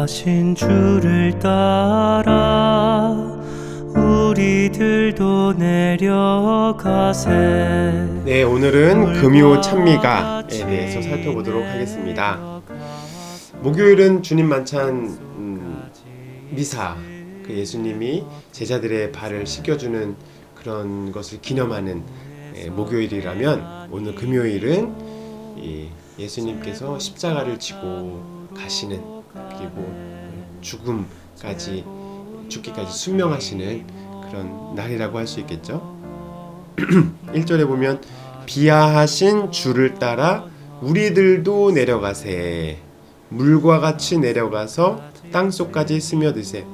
비하신 주를 따라 우리들도 내려가세. 네, 오늘은 금요 찬미가에 대해서 살펴보도록 하겠습니다. 목요일은 주님 만찬 미사, 그 예수님이 제자들의 발을 씻겨주는 그런 것을 기념하는 목요일이라면, 오늘 금요일은 예수님께서 십자가를 지고 가시는, 그리고 죽기까지 순명하시는 그런 날이라고 할 수 있겠죠. 1절에 보면 비하하신 주를 따라 우리들도 내려가세, 물과 같이 내려가서 땅속까지 스며드세.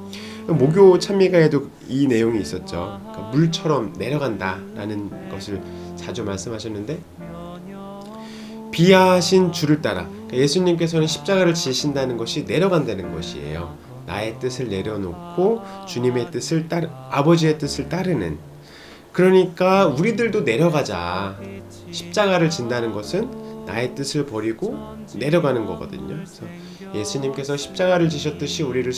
목요 찬미가에도 이 내용이 있었죠. 그러니까 물처럼 내려간다라는 것을 자주 말씀하셨는데, 비하하신 주를 따라, 그러니까 예수님께서는 십자가를 지신다는 것이 내려간다는 것이에요. 나의 뜻을 내려놓고 주님의 뜻을 아버지의 뜻을 따르는. 그러니까 우리들도 내려가자. 십자가를 진다는 것은 나의 뜻을 버리고 내려가는 거거든요. 그래서 예수님께서 십자가를 지셨듯이 우리도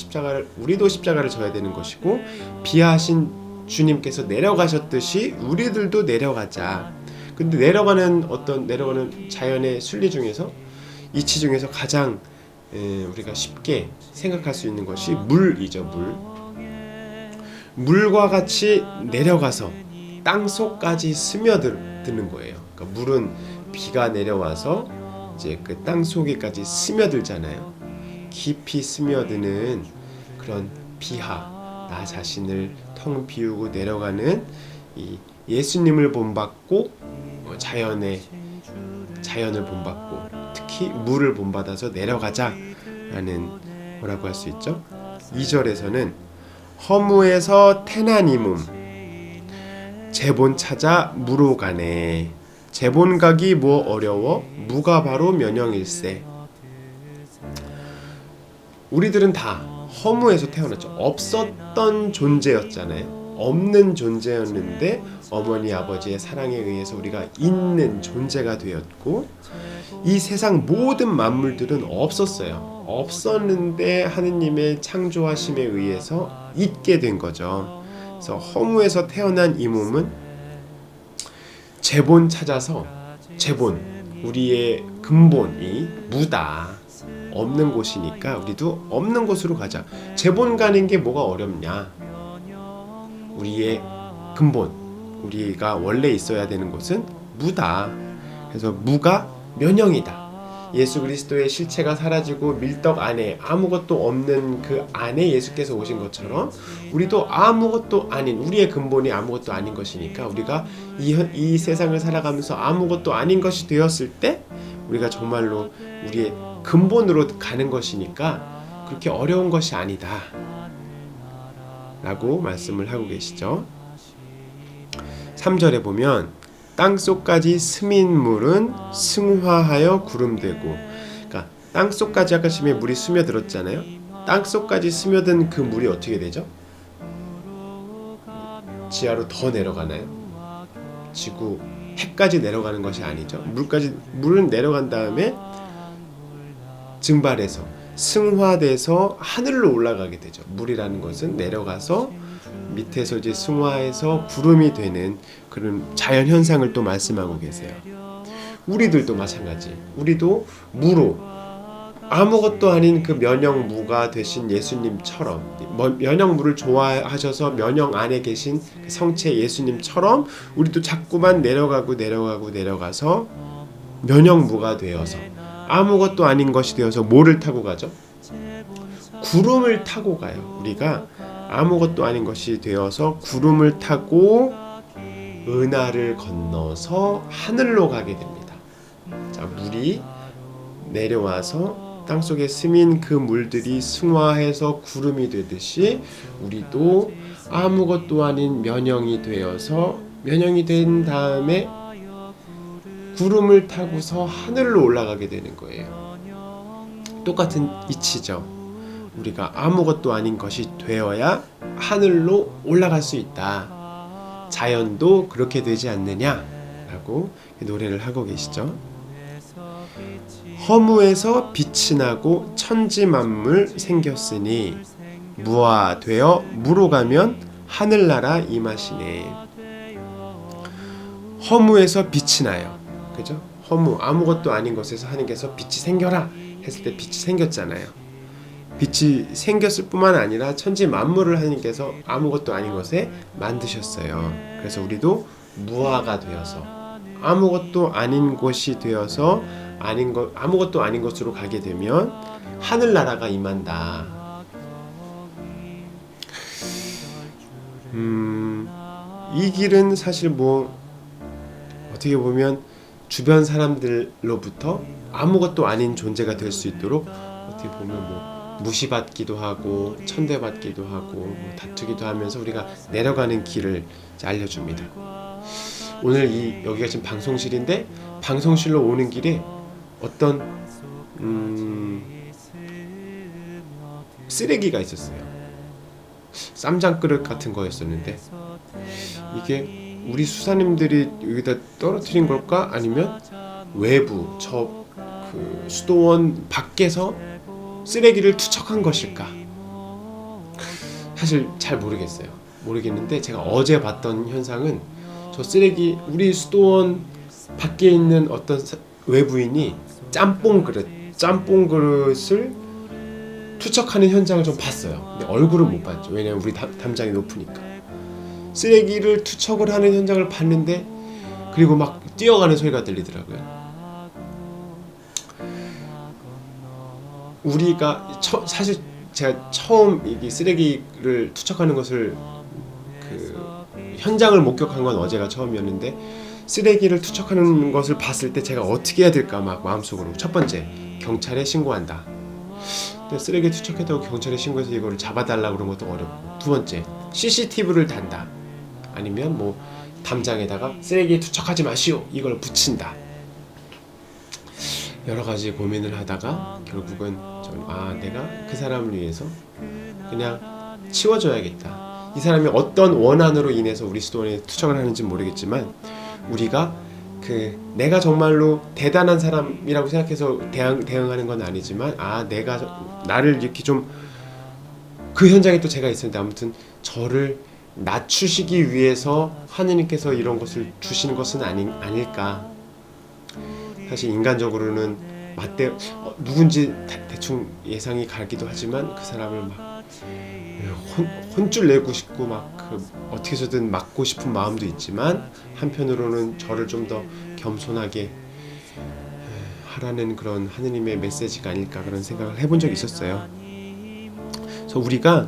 십자가를 져야 되는 것이고, 비하하신 주님께서 내려가셨듯이 우리들도 내려가자. 근데 내려가는 자연의 순리 중에서, 이치 중에서 가장 우리가 쉽게 생각할 수 있는 것이 물이죠. 물과 같이 내려가서 땅속까지 스며드는 거예요. 그러니까 물은 비가 내려와서 이제 그 땅속에까지 스며들잖아요. 깊이 스며드는 그런 비하, 나 자신을 텅 비우고 내려가는 이 예수님을 본받고 자연을 본받고 특히 물을 본받아서 내려가자라는 뭐라고 할 수 있죠. 2절에서는 허무에서 태난 이 몸 재본 찾아 무로 가네. 재본 가기 뭐 어려워 무가 바로 면형일세. 우리들은 다 허무에서 태어났죠. 없었던 존재였잖아요. 없는 존재였는데 어머니 아버지의 사랑에 의해서 우리가 있는 존재가 되었고, 이 세상 모든 만물들은 없었는데 하느님의 창조하심에 의해서 있게 된 거죠. 그래서 허무에서 태어난 이 몸은 재본 찾아서, 우리의 근본이 무다, 없는 곳이니까 우리도 없는 곳으로 가자. 재본 가는 게 뭐가 어렵냐. 우리의 근본, 우리가 원래 있어야 되는 곳은 무다. 그래서 무가 면형이다. 예수 그리스도의 실체가 사라지고 밀떡 안에 아무것도 없는 그 안에 예수께서 오신 것처럼, 우리도 아무것도 아닌, 우리의 근본이 아무것도 아닌 것이니까, 우리가 이 세상을 살아가면서 아무것도 아닌 것이 되었을 때 우리가 정말로 우리의 근본으로 가는 것이니까 그렇게 어려운 것이 아니다 라고 말씀을 하고 계시죠. 3절에 보면 땅속까지 스민 물은 승화하여 구름되고, 그러니까 땅속까지 아까 심에 물이 스며들었잖아요. 땅속까지 스며든 그 물이 어떻게 되죠? 지하로 더 내려가나요? 지구 해까지 내려가는 것이 아니죠. 물은 내려간 다음에 증발해서 승화돼서 하늘로 올라가게 되죠. 물이라는 것은 내려가서 밑에서 이제 승화해서 구름이 되는 그런 자연 현상을 또 말씀하고 계세요. 우리들도 마찬가지. 우리도 무로, 아무것도 아닌 그 면역무가 되신 예수님처럼, 면역무를 좋아하셔서 면역 안에 계신 성체 예수님처럼 우리도 자꾸만 내려가서 면역무가 되어서 아무것도 아닌 것이 되어서 뭐를 타고 가죠? 구름을 타고 가요. 우리가 아무것도 아닌 것이 되어서 구름을 타고 은하를 건너서 하늘로 가게 됩니다. 자, 물이 내려와서 땅속에 스민 그 물들이 승화해서 구름이 되듯이 우리도 아무것도 아닌 면형이 되어서, 면형이 된 다음에 구름을 타고서 하늘로 올라가게 되는 거예요. 똑같은 이치죠. 우리가 아무것도 아닌 것이 되어야 하늘로 올라갈 수 있다. 자연도 그렇게 되지 않느냐라고 노래를 하고 계시죠. 허무에서 빛이 나고 천지 만물 생겼으니 무화되어 무로 가면 하늘나라 임하시네. 허무에서 빛이 나요. 그죠? 허무, 아무것도 아닌 것에서 하나님께서 빛이 생겨라 했을 때 빛이 생겼잖아요. 빛이 생겼을 뿐만 아니라 천지 만물을 하나님께서 아무것도 아닌 것에 만드셨어요. 그래서 우리도 무화가 되어서 아무것도 아닌 것이 되어서 아무것도 아닌 것으로 가게 되면 하늘나라가 임한다. 이 길은 사실 뭐 어떻게 보면 주변 사람들로부터 아무것도 아닌 존재가 될 수 있도록 어떻게 보면 뭐 무시받기도 하고 천대받기도 하고 뭐 다투기도 하면서 우리가 내려가는 길을 알려줍니다. 오늘 여기가 지금 방송실인데 방송실로 오는 길에 어떤 쓰레기가 있었어요. 쌈장 그릇 같은 거였었는데 이게 우리 수사님들이 여기다 떨어뜨린 걸까? 아니면 외부 그 수도원 밖에서 쓰레기를 투척한 것일까? 사실 잘 모르겠는데 제가 어제 봤던 현상은 저 쓰레기 우리 수도원 밖에 있는 어떤 외부인이 짬뽕 그릇을 투척하는 현장을 좀 봤어요. 근데 얼굴은 못 봤죠. 왜냐면 우리 담장이 높으니까. 쓰레기를 투척을 하는 현장을 봤는데 그리고 막 뛰어가는 소리가 들리더라고요. 우리가 사실 제가 처음 이 쓰레기를 투척하는 것을 현장을 목격한 건 어제가 처음이었는데 쓰레기를 투척하는 것을 봤을 때 제가 어떻게 해야 될까 막 마음속으로 첫 번째 경찰에 신고한다. 근데 쓰레기 투척했다고 경찰에 신고해서 이거를 잡아달라고 그런 것도 어렵고 두 번째 CCTV를 단다. 아니면 뭐 담장에다가 쓰레기 투척하지 마시오 이걸 붙인다. 여러 가지 고민을 하다가 결국은 내가 그 사람을 위해서 그냥 치워줘야겠다. 이 사람이 어떤 원한으로 인해서 우리 수도원에 투척을 하는지 모르겠지만 우리가 내가 정말로 대단한 사람이라고 생각해서 대응하는 건 아니지만 내가 나를 이렇게 좀 그 현장에 또 제가 있었는데 아무튼 저를 낮추시기 위해서 하느님께서 이런 것을 주시는 것은 아닐까. 사실 인간적으로는 누군지 대충 예상이 가기도 하지만 그 사람을 막 혼쭐 내고 싶고 어떻게 해서든 막고 싶은 마음도 있지만 한편으로는 저를 좀 더 겸손하게 하라는 그런 하느님의 메시지가 아닐까 그런 생각을 해본 적이 있었어요. 그래서 우리가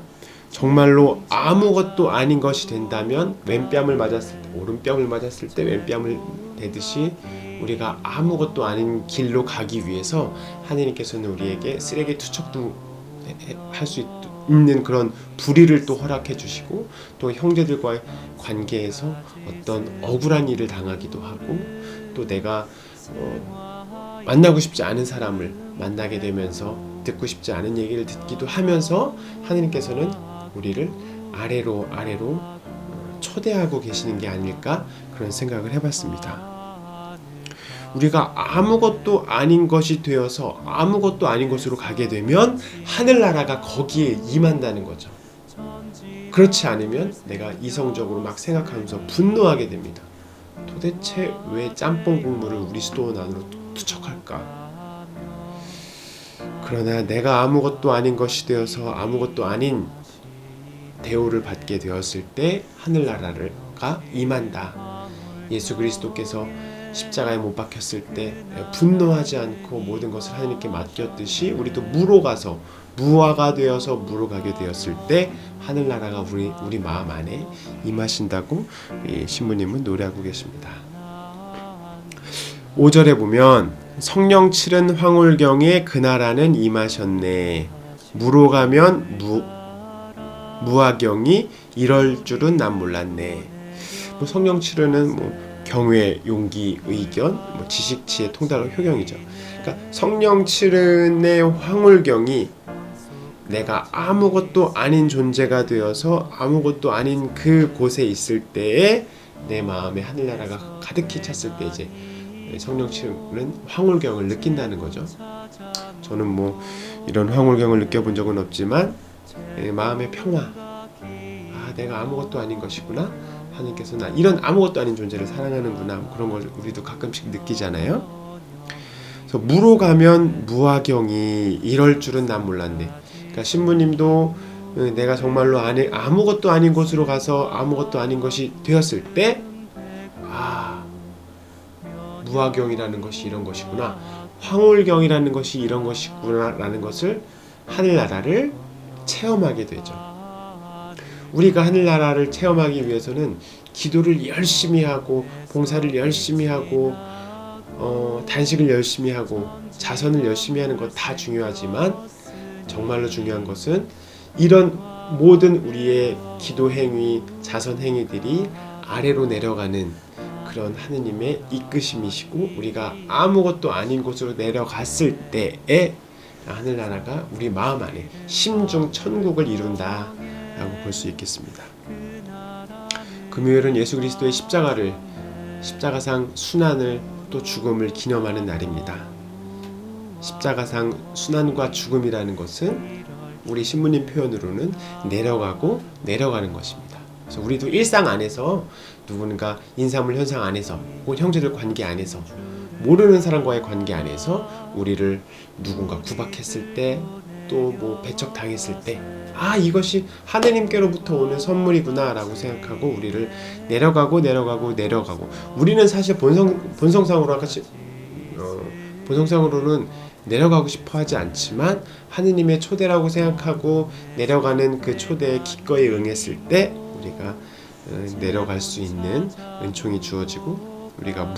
정말로 아무것도 아닌 것이 된다면 왼뺨을 맞았을 때 오른뺨을 맞았을 때 왼뺨을 대듯이 우리가 아무것도 아닌 길로 가기 위해서 하느님께서는 우리에게 쓰레기 투척도 할 수 있는 그런 불의를 또 허락해 주시고 또 형제들과의 관계에서 어떤 억울한 일을 당하기도 하고 또 내가 만나고 싶지 않은 사람을 만나게 되면서 듣고 싶지 않은 얘기를 듣기도 하면서 하느님께서는 우리를 아래로 초대하고 계시는 게 아닐까 그런 생각을 해봤습니다. 우리가 아무것도 아닌 것이 되어서 아무것도 아닌 곳으로 가게 되면 하늘나라가 거기에 임한다는 거죠. 그렇지 않으면 내가 이성적으로 막 생각하면서 분노하게 됩니다. 도대체 왜 짬뽕 국물을 우리 수도원 안으로 투척할까? 그러나 내가 아무것도 아닌 것이 되어서 아무것도 아닌 대우를 받게 되었을 때 하늘나라가 임한다. 예수 그리스도께서 십자가에 못 박혔을 때 분노하지 않고 모든 것을 하나님께 맡겼듯이 우리도 무화가 되어서 무로 가게 되었을 때 하늘나라가 우리 마음 안에 임하신다고 이 신부님은 노래하고 계십니다. 5절에 보면 성령 칠은 황홀경에 그 나라는 임하셨네. 무로 가면 무화경이 이럴 줄은 난 몰랐네. 성령 칠은 경외, 용기, 의견, 지식, 지혜, 통달의 효경이죠. 그러니까 성령 칠은의 황홀경이 내가 아무것도 아닌 존재가 되어서 아무것도 아닌 그 곳에 있을 때에 내 마음에 하늘나라가 가득히 찼을 때 이제 성령 치는 황홀경을 느낀다는 거죠. 저는 뭐 이런 황홀경을 느껴본 적은 없지만 마음의 평화, 내가 아무것도 아닌 것이구나, 하나님께서 나 이런 아무것도 아닌 존재를 사랑하는구나, 그런 걸 우리도 가끔씩 느끼잖아요. 그래서 무로 가면 무화경이 이럴 줄은 난 몰랐네. 그러니까 신부님도 내가 정말로 아무것도 아닌 곳으로 가서 아무것도 아닌 것이 되었을 때, 무화경이라는 것이 이런 것이구나, 황홀경이라는 것이 이런 것이구나 라는 것을, 하늘나라를 체험하게 되죠. 우리가 하늘나라를 체험하기 위해서는 기도를 열심히 하고, 봉사를 열심히 하고, 단식을 열심히 하고, 자선을 열심히 하는 것 다 중요하지만, 정말로 중요한 것은 이런 모든 우리의 기도 행위, 자선 행위들이 아래로 내려가는 그런 하느님의 이끄심이시고, 우리가 아무것도 아닌 곳으로 내려갔을 때에 하늘나라가 우리 마음 안에 심중 천국을 이룬다 라고 볼 수 있겠습니다. 금요일은 예수 그리스도의 십자가상 순환을 또 죽음을 기념하는 날입니다. 십자가상 순환과 죽음이라는 것은 우리 신부님 표현으로는 내려가고 내려가는 것입니다. 그래서 우리도 일상 안에서 누군가 인사물 현상 안에서, 혹은 형제들 관계 안에서, 모르는 사람과의 관계 안에서 우리를 누군가 구박했을 때, 또 뭐 배척당했을 때, 이것이 하느님께로부터 오는 선물이구나 라고 생각하고 우리를 내려가고 우리는 사실 본성상으로는 내려가고 싶어 하지 않지만 하느님의 초대라고 생각하고 내려가는 그 초대에 기꺼이 응했을 때 우리가 내려갈 수 있는 은총이 주어지고, 우리가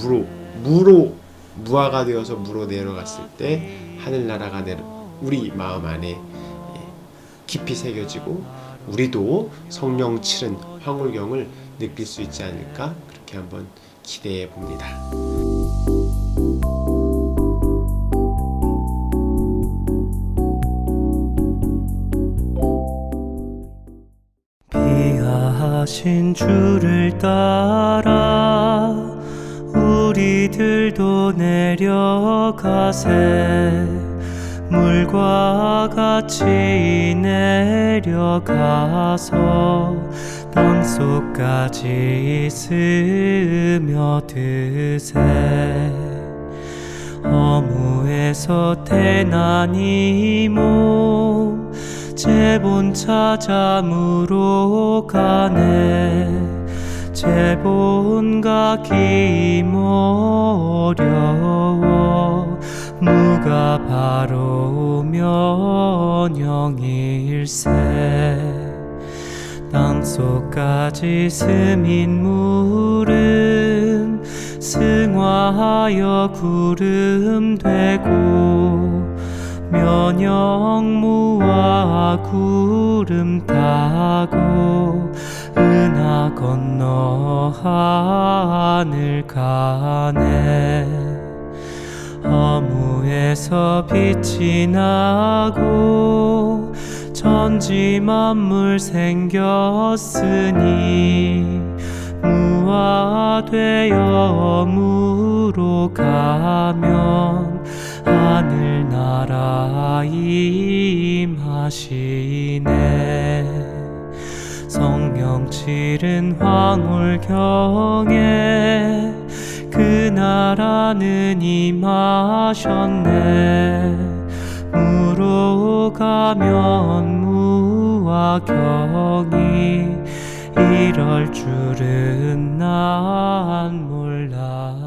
무화가 되어서 무로 내려갔을 때 하늘나라가 우리 마음 안에 깊이 새겨지고, 우리도 성령 치른 황홀경을 느낄 수 있지 않을까, 그렇게 한번 기대해 봅니다. 비하신 주를 따라 우리들도 내려가세. 물과 같이 내려가서 땅속까지 스며드세. 어무에서 태난이 몸 제본 찾아무로 가네. 제본 가기 어려워 무가 바로 면영일세. 땅속까지 스민 물은 승화하여 구름 되고, 면역무와 구름 타고 은하 건너 하늘 가네. 어무에서 빛이 나고 천지 만물 생겼으니, 무화 되어 무로 가면 하늘나라 임하시네. 성령 치른 황홀경에 그 나라는 임하셨네. 무로 가면 무화경이 이럴 줄은 난 몰랐네.